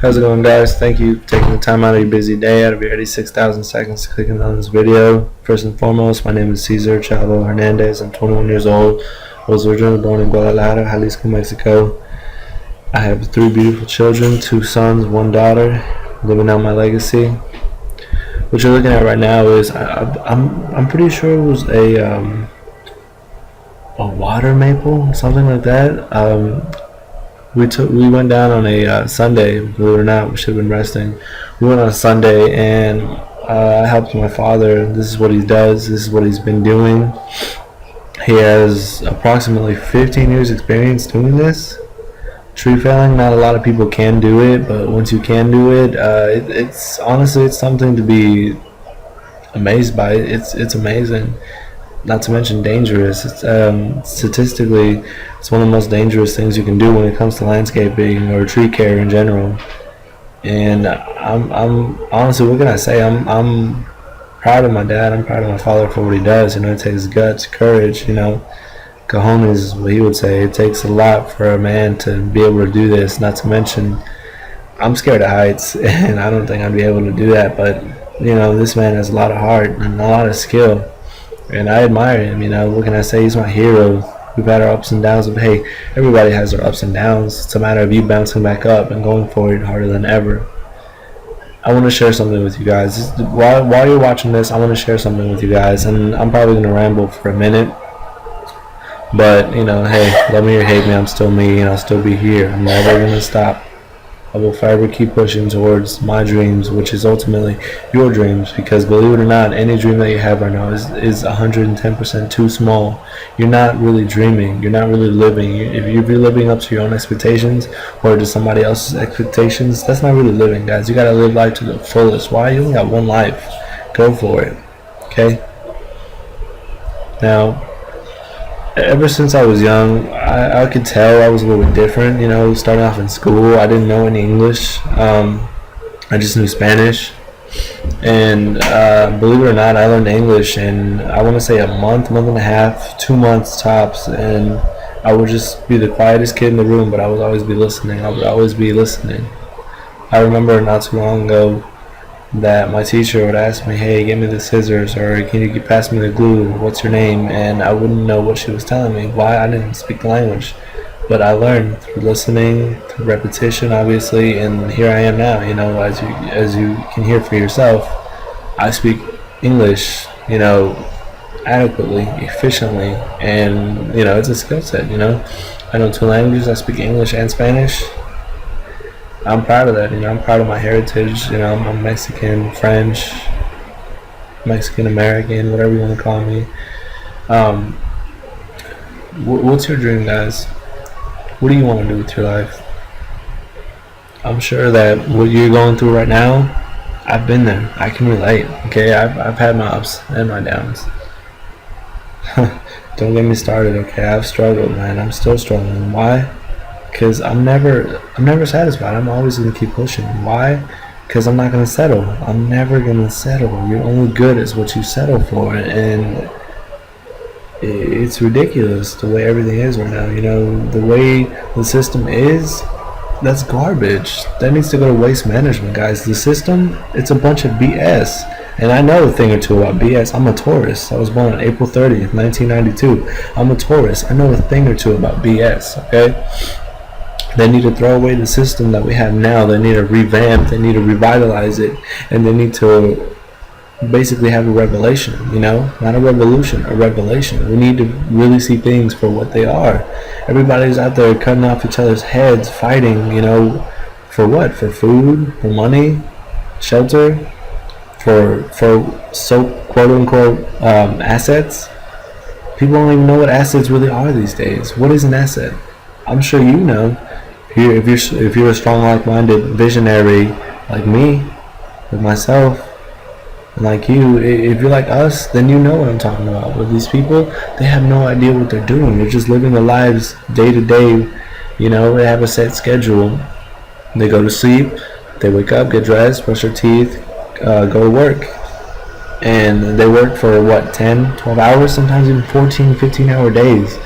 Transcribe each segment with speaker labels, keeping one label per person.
Speaker 1: How's it going, guys? Thank you for taking the time out of your busy day, out of your 86,000 seconds clicking on this video. First and foremost, my name is Cesar Chavo Hernandez. I'm 21 years old. I was originally born in Guadalajara, Jalisco, Mexico. I have 3 beautiful children, 2 sons, 1 daughter, living out my legacy. What you're looking at right now is, I'm pretty sure it was a water maple, something like that. We went down on a Sunday. Believe it or not, we should have been resting. We went on a Sunday, and I helped my father. This is what he does. This is what he's been doing. He has approximately 15 years experience doing this. Tree felling. Not a lot of people can do it, but once you can do it, it's honestly it's something to be amazed by. It's amazing. Not to mention dangerous. It's statistically, it's one of the most dangerous things you can do when it comes to landscaping or tree care in general. And I'm honestly, what can I say? I'm proud of my dad. I'm proud of my father for what he does. It takes guts, courage. Cojones is what he would say. It takes a lot for a man to be able to do this. Not to mention, I'm scared of heights, and I don't think I'd be able to do that. But this man has a lot of heart and a lot of skill. And I admire him. What can I say? He's my hero. We've had our ups and downs, but hey, everybody has their ups and downs. It's a matter of you bouncing back up and going forward harder than ever. I want to share something with you guys. While you're watching this, I want to share something with you guys, and I'm probably going to ramble for a minute. But, hey, love me or hate me, I'm still me, and I'll still be here. I'm never going to stop. I will forever keep pushing towards my dreams, which is ultimately your dreams, because believe it or not, any dream that you have right now is 110% too small. You're not really dreaming. You're not really living. If you're living up to your own expectations or to somebody else's expectations, that's not really living, guys. You got to live life to the fullest. Why? You only got one life. Go for it. Okay? Now, ever since I was young, I could tell I was a little bit different. Starting off in school, I didn't know any English. I just knew Spanish. And believe it or not, I learned English in, I want to say, a month and a half, 2 months tops. And I would just be the quietest kid in the room, but I would always be listening. I remember not too long ago that my teacher would ask me, hey, give me the scissors, or can you pass me the glue, what's your name? And I wouldn't know what she was telling me. Why? I didn't speak the language, but I learned through listening, through repetition, obviously, and here I am now. As you can hear for yourself, I speak English adequately, efficiently, and it's a skill set. I know 2 languages. I speak English and Spanish. I'm proud of that. I'm proud of my heritage. I'm Mexican, French, Mexican American, whatever you want to call me. What's your dream, guys? What do you want to do with your life? I'm sure that what you're going through right now, I've been there. I can relate. Okay, I've had my ups and my downs. Don't get me started. Okay, I've struggled, man. I'm still struggling. Why? Because I'm never satisfied. I'm always going to keep pushing. Why? Because I'm not going to settle. I'm never going to settle. You're only good as what you settle for, and it's ridiculous the way everything is right now. The way the system is, that's garbage. That needs to go to waste management, guys. The system, it's a bunch of BS. And I know a thing or two about BS. I'm a Taurus. I was born on April 30th, 1992. I'm a Taurus. I know a thing or two about BS, okay? They need to throw away the system that we have now. They need to revamp. They need to revitalize it. And they need to basically have a revelation, not a revolution, a revelation. We need to really see things for what they are. Everybody's out there cutting off each other's heads, fighting, for what? For food, for money, shelter, for so quote unquote assets. People don't even know what assets really are these days. What is an asset? I'm sure you know. If you're a strong, like-minded visionary like me, like myself, and like you, if you're like us, then you know what I'm talking about. But these people, they have no idea what they're doing. They're just living their lives day to day. They have a set schedule. They go to sleep, they wake up, get dressed, brush their teeth, go to work. And they work for, 10, 12 hours, sometimes even 14, 15-hour days,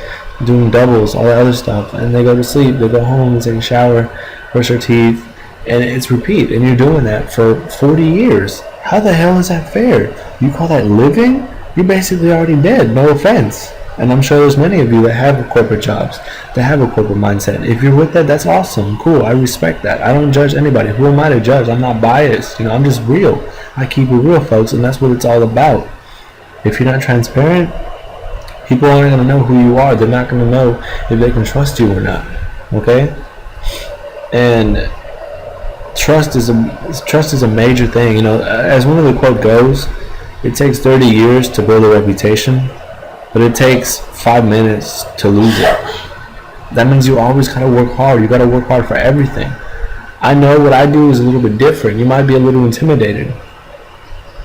Speaker 1: doing doubles, all that other stuff. And they go to sleep, they go home, they take a shower, brush their teeth, and it's repeat, and you're doing that for 40 years. How the hell is that fair? You call that living? You're basically already dead, no offense. And I'm sure there's many of you that have corporate jobs, that have a corporate mindset. If you're with that, that's awesome, cool, I respect that. I don't judge anybody. Who am I to judge? I'm not biased, I'm just real. I keep it real, folks, and that's what it's all about. If you're not transparent, people aren't going to know who you are. They're not going to know if they can trust you or not, okay? And trust is a major thing. As one of the quote goes, it takes 30 years to build a reputation, but it takes 5 minutes to lose it. That means you always gotta work hard. You gotta work hard for everything. I know what I do is a little bit different. You might be a little intimidated.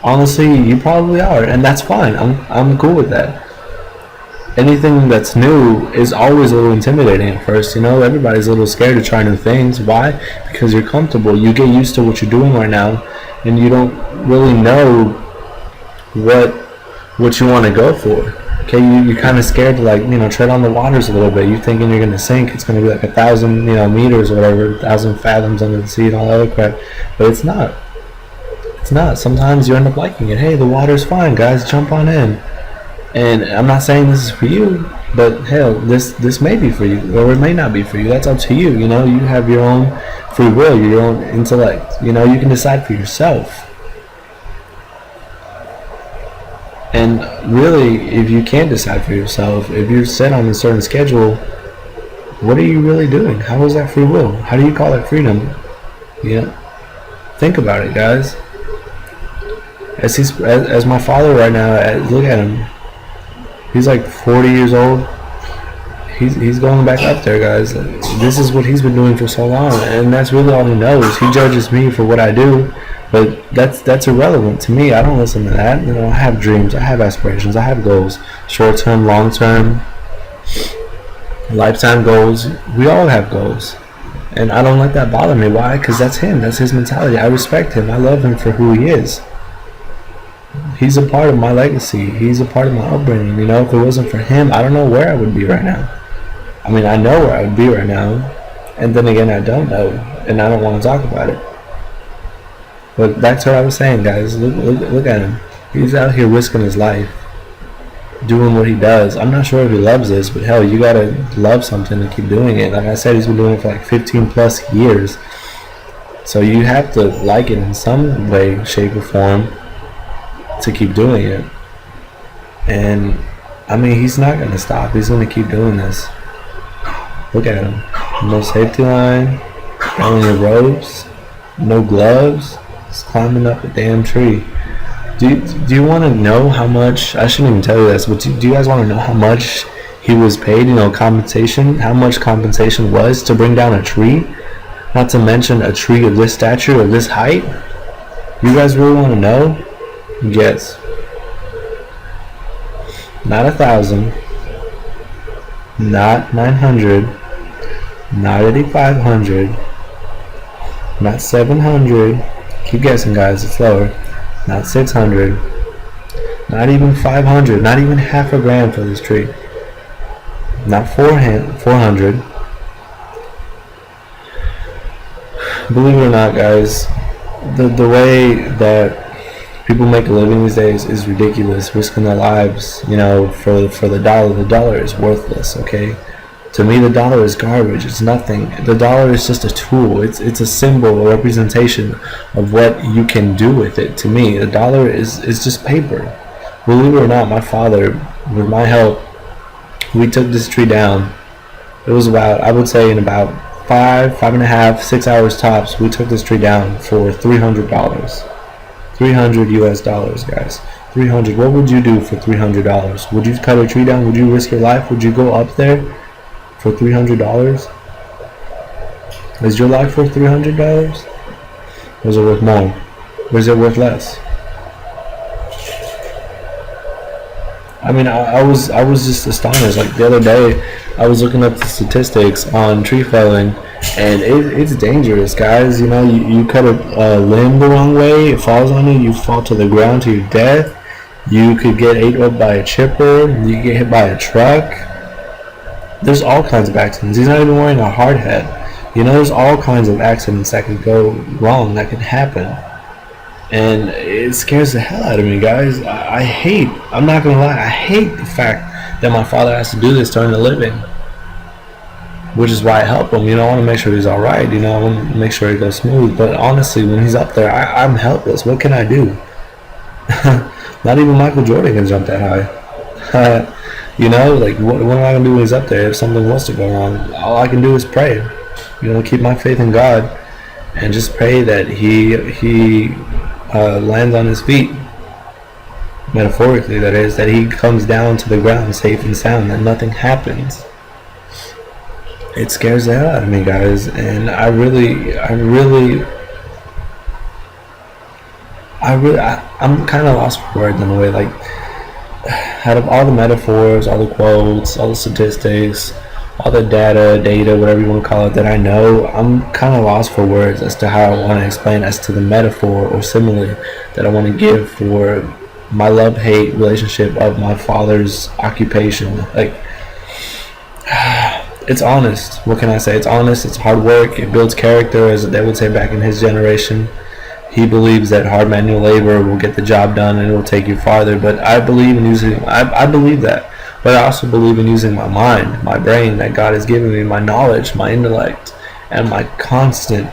Speaker 1: Honestly, you probably are, and that's fine. I'm cool with that. Anything that's new is always a little intimidating at first. Everybody's a little scared to try new things. Why? Because you're comfortable. You get used to what you're doing right now, and you don't really know what you want to go for. Okay, you're kind of scared to tread on the waters a little bit. You're thinking you're gonna sink. It's gonna be like 1,000 meters or whatever, 1,000 fathoms under the sea and all that other crap. But it's not. It's not. Sometimes you end up liking it. Hey, the water's fine, guys. Jump on in. And I'm not saying this is for you, but hell, this may be for you, or it may not be for you. That's up to you. You have your own free will, your own intellect. You can decide for yourself. And really, if you can't decide for yourself, if you're set on a certain schedule, what are you really doing? How is that free will? How do you call that freedom? Think about it, guys. As my father right now, look at him. He's like 40 years old. He's going back up there, guys. This is what he's been doing for so long, and that's really all he knows. He judges me for what I do, but that's irrelevant to me. I don't listen to that. I have dreams, I have aspirations, I have goals, short-term, long-term, lifetime goals. We all have goals, and I don't let that bother me. Why? Because that's him. That's his mentality. I respect him. I love him for who he is. He's a part of my legacy. He's a part of my upbringing. If it wasn't for him, I don't know where I would be right now. I mean, I know where I would be right now, and then again, I don't know, and I don't want to talk about it. But back to what I was saying, guys. Look at him. He's out here risking his life, doing what he does. I'm not sure if he loves this, but hell, you gotta love something to keep doing it. Like I said, he's been doing it for like 15 plus years. So you have to like it in some way, shape, or form to keep doing it. And I mean, he's not gonna stop. He's gonna keep doing this. Look at him. No safety line, on your ropes, no gloves. He's climbing up a damn tree. Do you want to know how much? I shouldn't even tell you this, but do you guys want to know how much he was paid? Compensation. How much compensation was to bring down a tree? Not to mention a tree of this stature, of this height. You guys really want to know? Yes. Not 1,000. Not 900. Not 8,500. Not 700. Keep guessing, guys. It's lower. Not 600. Not even 500. Not even half a grand for this tree. Not 400. Believe it or not, guys, the way that people make a living these days is ridiculous. Risking their lives, for the dollar. The dollar is worthless. Okay. To me, the dollar is garbage. It's nothing. The dollar is just a tool. It's a symbol, a representation of what you can do with it. To me, the dollar is just paper. Believe it or not, my father, with my help, we took this tree down. It was about, I would say, in about 5.5, 6 hours tops, we took this tree down for $300. $300 US dollars, guys. 300. What would you do for $300? Would you cut a tree down? Would you risk your life? Would you go up there for $300? Is your life worth $300? Or is it worth more? Or is it worth less? I mean, I was just astonished. Like the other day, I was looking up the statistics on tree felling, and it's dangerous, guys. You cut a limb the wrong way, it falls on you, you fall to the ground to your death. You could get ate up by a chipper. You could get hit by a truck. There's all kinds of accidents. He's not even wearing a hard hat. There's all kinds of accidents that could go wrong, that could happen. And it scares the hell out of me, guys. I'm not gonna lie, I hate the fact that my father has to do this to earn a living, which is why I help him. I want to make sure he's all right. I want to make sure he goes smooth. But honestly, when he's up there, I'm helpless. What can I do? Not even Michael Jordan can jump that high. Like what am I gonna do when he's up there if something was to go wrong? All I can do is pray. Keep my faith in God and just pray that he lands on his feet, metaphorically, that is, that he comes down to the ground safe and sound, that nothing happens. It scares the hell out of me, guys, and I'm kind of lost for words in a way. Like, out of all the metaphors, all the quotes, all the statistics, all the data, whatever you want to call it, that I know, I'm kind of lost for words as to how I want to explain as to the metaphor or simile that I want to give for my love-hate relationship of my father's occupation. Like, it's honest. What can I say? It's honest. It's hard work. It builds character, as they would say back in his generation. He believes that hard manual labor will get the job done and it will take you farther. But I believe in I believe that. But I also believe in using my mind, my brain that God has given me, my knowledge, my intellect, and my constant,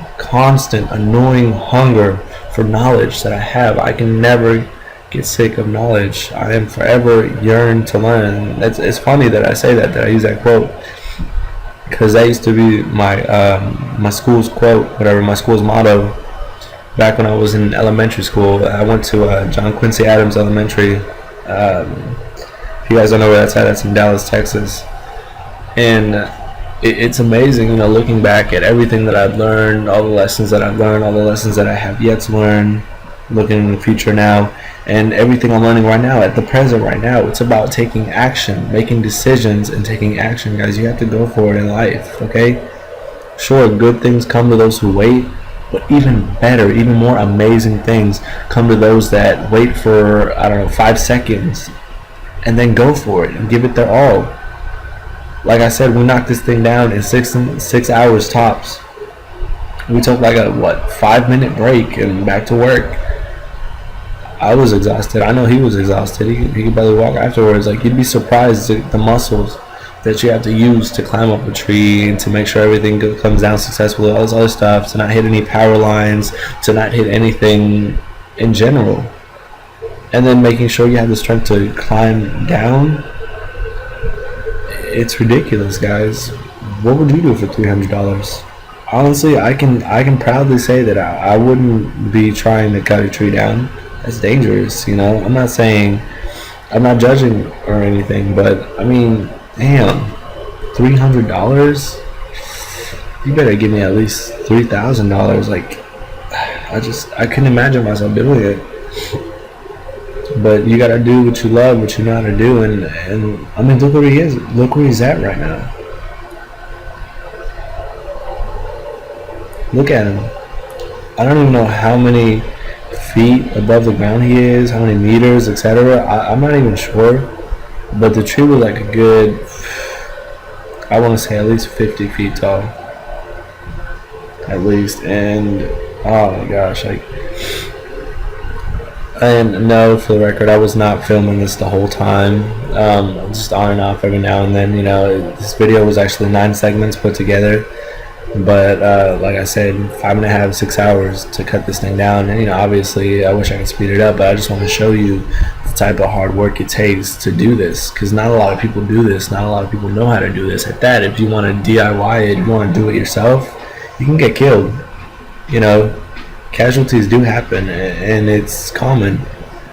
Speaker 1: annoying hunger for knowledge that I have. I can never get sick of knowledge. I am forever yearn to learn. It's funny that I say that I use that quote, because that used to be my school's quote, whatever, my school's motto. Back when I was in elementary school, I went to John Quincy Adams Elementary. If you guys don't know where that's in Dallas, Texas. And it's amazing, looking back at everything that I've learned, all the lessons that I've learned, all the lessons that I have yet to learn, looking in the future now, and everything I'm learning right now, at the present right now. It's about taking action, making decisions, and taking action, guys. You have to go for it in life, okay? Sure, good things come to those who wait, but even better, even more amazing things come to those that wait for, 5 seconds, and then go for it and give it their all. Like I said, we knocked this thing down in 6 hours tops. We took like a 5-minute break and back to work. I was exhausted. I know he was exhausted. He could barely walk afterwards. Like, you'd be surprised at the muscles that you have to use to climb up a tree and to make sure everything comes down successfully, all this other stuff, to not hit any power lines, to not hit anything in general. And then making sure you have the strength to climb down. It's ridiculous, guys. What would you do for $300? Honestly, I can proudly say that I wouldn't be trying to cut a tree down. That's dangerous, I'm not saying, I'm not judging or anything, but I mean, damn, $300? You better give me at least $3,000. Like, I couldn't imagine myself doing it. But you gotta do what you love, what you know how to do, and I mean, look where he is. Look where he's at right now. Look at him. I don't even know how many feet above the ground he is, how many meters, etc. I'm not even sure. But the tree was like a good, I want to say at least 50 feet tall. At least. And, oh my gosh, like, and no, for the record, I was not filming this the whole time, just on and off every now and then. This video was actually 9 segments put together, but like I said, 5.5, 6 hours to cut this thing down. And obviously I wish I could speed it up, but I just want to show you the type of hard work it takes to do this, because not a lot of people do this, not a lot of people know how to do this. At that, if you want to DIY it, you want to do it yourself, you can get killed. Casualties do happen, and it's common.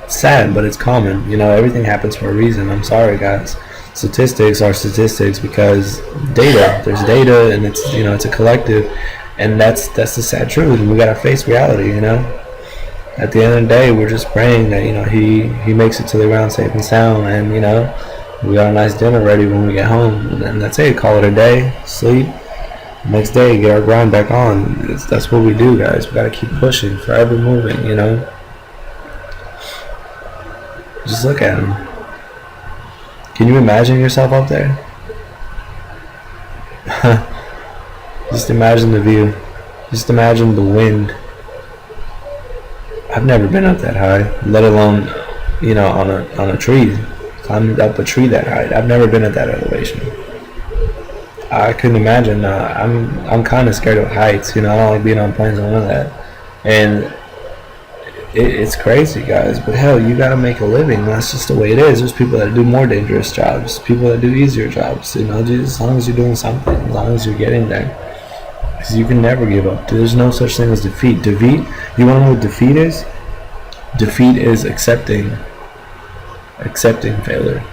Speaker 1: It's sad, but it's common. Everything happens for a reason. I'm sorry, guys. Statistics are statistics because there's data, and it's a collective, and that's the sad truth. And we gotta face reality. At the end of the day, we're just praying that he makes it to the ground safe and sound, and we got a nice dinner ready when we get home, and that's it. Call it a day. Sleep. Next day, get our grind back on. That's what we do, guys. We gotta keep pushing, forever moving, Just look at him. Can you imagine yourself up there? Just imagine the view. Just imagine the wind. I've never been up that high, let alone, on a tree, climbing up a tree that high. I've never been at that elevation. I couldn't imagine. I'm kind of scared of heights. I don't like being on planes and all of that. And it's crazy, guys. But hell, you gotta make a living. That's just the way it is. There's people that do more dangerous jobs, people that do easier jobs. As long as you're doing something, as long as you're getting there. Because you can never give up. There's no such thing as defeat. You want to know what defeat is? Defeat is accepting failure.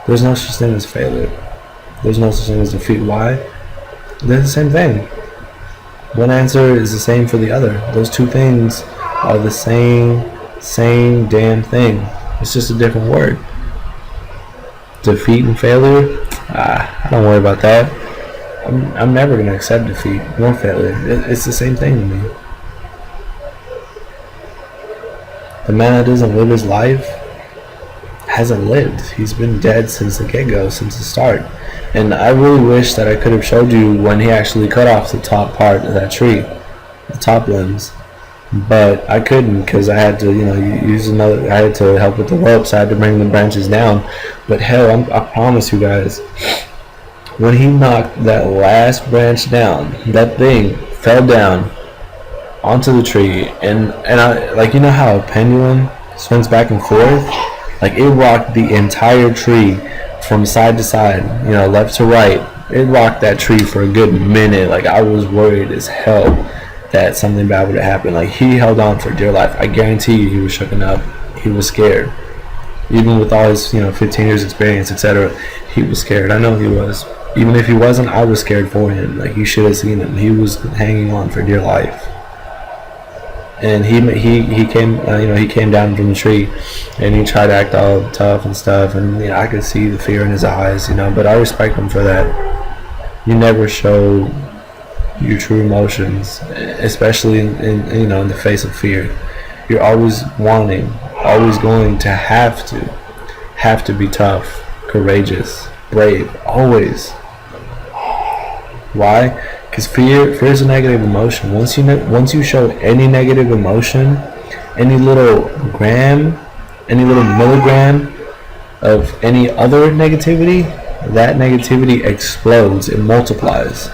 Speaker 1: There's no such thing as failure. There's no such thing as defeat. Why? They're the same thing. One answer is the same for the other. Those two things are the same damn thing. It's just a different word. Defeat and failure? I don't worry about that. I'm never going to accept defeat nor failure. It's the same thing to me. The man that doesn't live his life hasn't lived. He's been dead since the get-go, since the start. And I really wish that I could have showed you when he actually cut off the top part of that tree, the top limbs. But I couldn't because I had to, I had to help with the ropes. I had to bring the branches down. But hell, I promise you guys, when he knocked that last branch down, that thing fell down onto the tree, and I, like, how a pendulum swings back and forth? Like, it rocked the entire tree from side to side, left to right. It rocked that tree for a good minute. Like, I was worried as hell that something bad would happen. Like, he held on for dear life. I guarantee you he was shooken up. He was scared. Even with all his, 15 years experience, etc., he was scared. I know he was. Even if he wasn't, I was scared for him. Like, you should have seen him. He was hanging on for dear life. And he came down from the tree, and he tried to act all tough and stuff. And I could see the fear in his eyes. But I respect him for that. You never show your true emotions, especially in the face of fear. You're always always going to have to be tough, courageous, brave, always. Why? Because fear is a negative emotion. Once you show any negative emotion, any little milligram of any other negativity, that negativity explodes. It multiplies.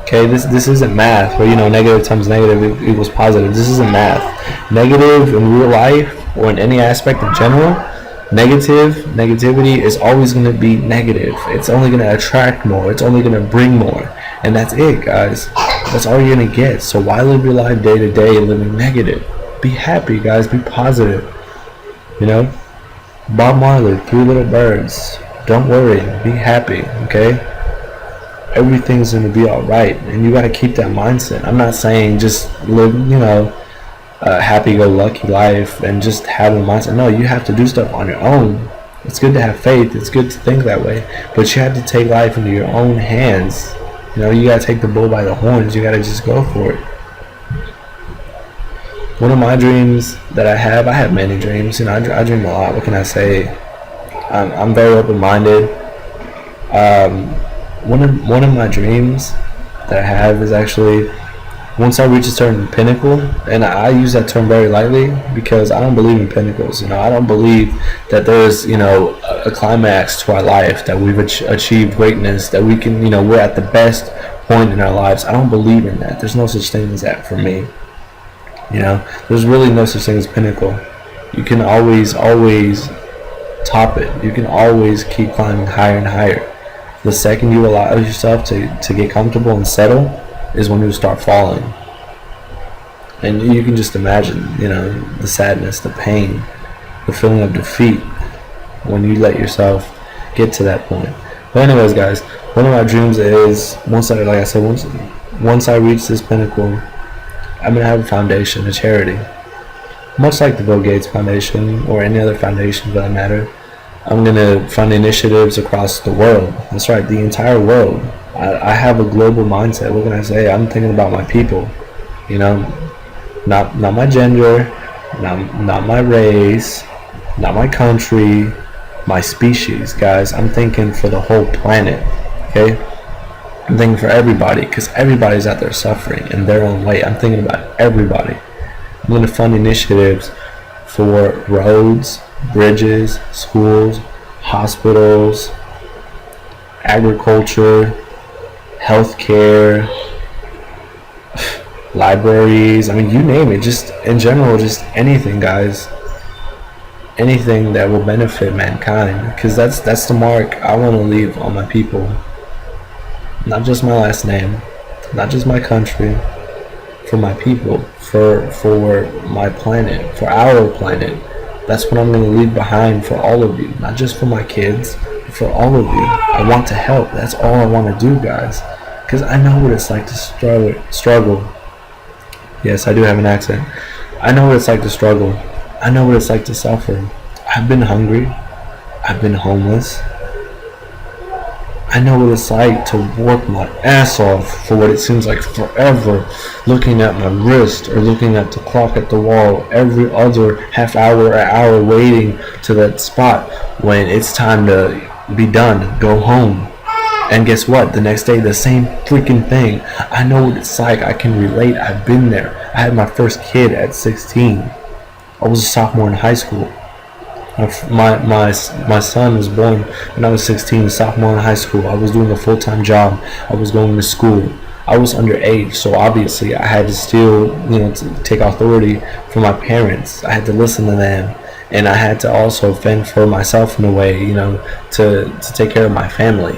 Speaker 1: Okay, this isn't math where negative times negative equals positive. This isn't math. Negative in real life or in any aspect in general, negativity is always going to be negative. It's only going to attract more. It's only going to bring more. And that's it, guys. That's all you're going to get. So why live your life day to day living negative? Be happy, guys. Be positive. Bob Marley, Three Little Birds. Don't worry. Be happy, okay? Everything's going to be alright. And you got to keep that mindset. I'm not saying just live, a happy-go-lucky life and just have a mindset. No, you have to do stuff on your own. It's good to have faith. It's good to think that way. But you have to take life into your own hands. You gotta take the bull by the horns. You gotta just go for it. One of my dreams that I have many dreams. I dream a lot. What can I say? I'm very open-minded. One of my dreams that I have is actually, once I reach a certain pinnacle, and I use that term very lightly because I don't believe in pinnacles. I don't believe that there's a climax to our life, that we've achieved greatness, that we can we're at the best point in our lives. I don't believe in that. There's no such thing as that for me. There's really no such thing as pinnacle. You can always top it. You can always keep climbing higher and higher. The second you allow yourself to get comfortable and settle is when you start falling. And you can just imagine, the sadness, the pain, the feeling of defeat when you let yourself get to that point. But anyways, guys, one of my dreams is, once I reach this pinnacle, I'm gonna have a foundation, a charity, much like the Bill Gates Foundation or any other foundation for that matter. I'm gonna fund initiatives across the world. That's right, the entire world. I have a global mindset. What can I say? I'm thinking about my people. Not my gender, not my race, not my country, my species, guys. I'm thinking for the whole planet. Okay? I'm thinking for everybody because everybody's out there suffering in their own way. I'm thinking about everybody. I'm going to fund initiatives for roads, bridges, schools, hospitals, agriculture, healthcare, libraries. I mean, you name it. Just in general, just anything, guys. Anything that will benefit mankind, because that's the mark I want to leave on my people. Not just my last name, not just my country, for my people, for my planet, for our planet. That's what I'm going to leave behind for all of you, not just for my kids, but for all of you. I want to help. That's all I want to do, guys, because I know what it's like to struggle. Yes, I do have an accent. I know what it's like to struggle. I know what it's like to suffer. I've been hungry. I've been homeless. I know what it's like to work my ass off for what it seems like forever, looking at my wrist or looking at the clock at the wall every other half hour or hour, waiting to that spot when it's time to be done, go home. And guess what? The next day, the same freaking thing. I know what it's like. I can relate. I've been there. I had my first kid at 16. I was a sophomore in high school. My son was born when I was 16, a sophomore in high school. I was doing a full-time job. I was going to school. I was underage, so obviously I had to still, take authority from my parents. I had to listen to them, and I had to also fend for myself in a way, to take care of my family.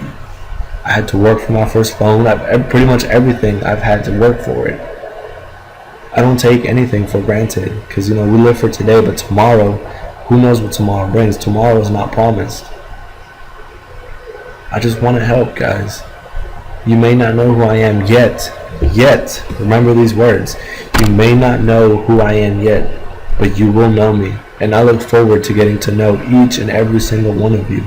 Speaker 1: I had to work for my first loan. Pretty much everything I've had to work for it. I don't take anything for granted because, we live for today, but tomorrow, who knows what tomorrow brings? Tomorrow is not promised. I just want to help, guys. You may not know who I am yet. Remember these words. You may not know who I am yet, but you will know me. And I look forward to getting to know each and every single one of you.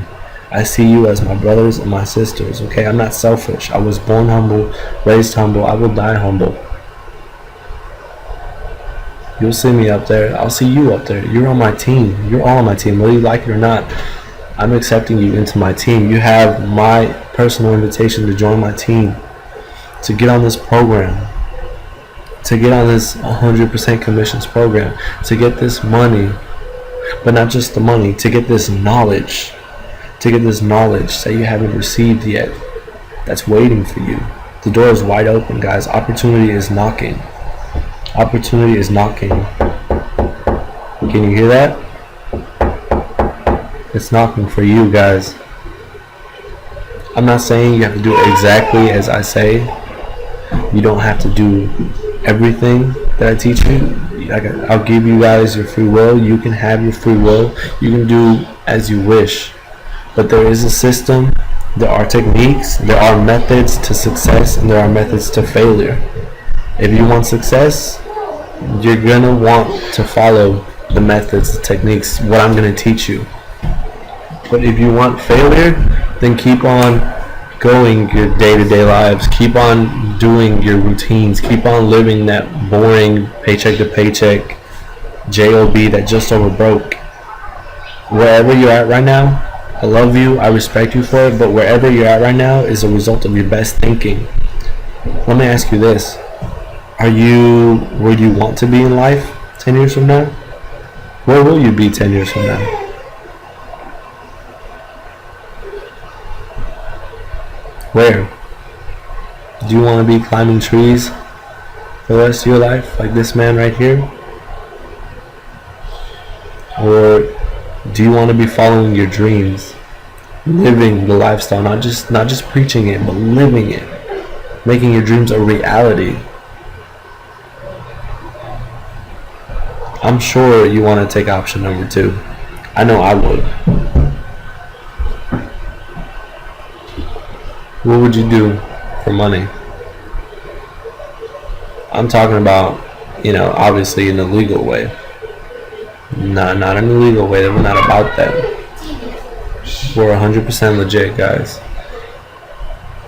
Speaker 1: I see you as my brothers and my sisters, okay? I'm not selfish. I was born humble, raised humble. I will die humble. You'll see me up there. I'll see you up there. You're on my team. You're all on my team, whether you like it or not. I'm accepting you into my team. You have my personal invitation to join my team, to get on this program, to get on this 100% commissions program, to get this money, but not just the money, to get this knowledge, that you haven't received yet, that's waiting for you. The door is wide open, guys. Opportunity is knocking. Opportunity is knocking. Can you hear that? It's knocking for you, guys. I'm not saying you have to do exactly as I say. You don't have to do everything that I teach you. I'll give you guys your free will. You can have your free will. You can do as you wish. But there is a system. There are techniques. There are methods to success, and there are methods to failure. If you want success, you're going to want to follow the methods, the techniques, what I'm going to teach you. But if you want failure, then keep on going your day-to-day lives. Keep on doing your routines. Keep on living that boring paycheck-to-paycheck job that just over broke. Wherever you're at right now, I love you. I respect you for it. But wherever you're at right now is a result of your best thinking. Let me ask you this. Are you where you want to be in life 10 years from now? Where will you be 10 years from now? Where? Do you want to be climbing trees for the rest of your life, like this man right here? Or do you want to be following your dreams, living the lifestyle, not just preaching it, but living it, making your dreams a reality? I'm sure you want to take option number 2. I know I would. What would you do for money? I'm talking about, obviously in a legal way. Not in a legal way. We're not about that. We're 100% legit, guys.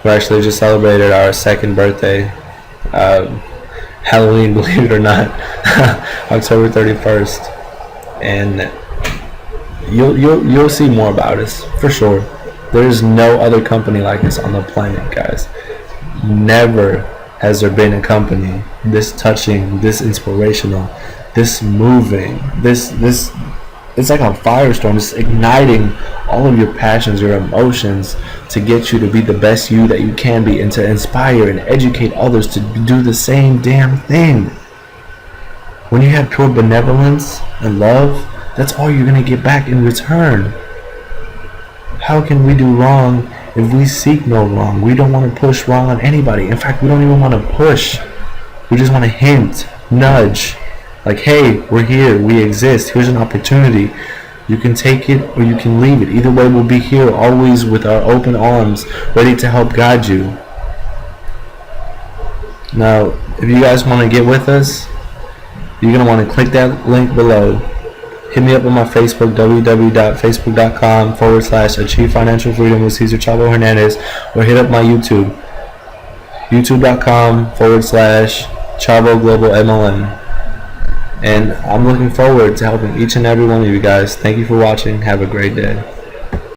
Speaker 1: We actually just celebrated our 2nd birthday. Halloween, believe it or not, October 31st, and you'll see more about us for sure. There's no other company like us on the planet, guys. Never has there been a company this touching, this inspirational, this moving, this it's like a firestorm. It's igniting all of your passions, your emotions, to get you to be the best you that you can be, and to inspire and educate others to do the same damn thing. When you have pure benevolence and love, that's all you're going to get back in return. How can we do wrong if we seek no wrong? We don't want to push wrong on anybody. In fact, we don't even want to push. We just want to hint, nudge, like, hey, we're here, we exist, here's an opportunity. You can take it or you can leave it. Either way, we'll be here always with our open arms, ready to help guide you. Now, if you guys want to get with us, you're going to want to click that link below. Hit me up on my Facebook, www.facebook.com/Achieve Financial Freedom with Cesar Chavo Hernandez, or hit up my YouTube, youtube.com/Chavo Global MLM. And I'm looking forward to helping each and every one of you guys. Thank you for watching. Have a great day.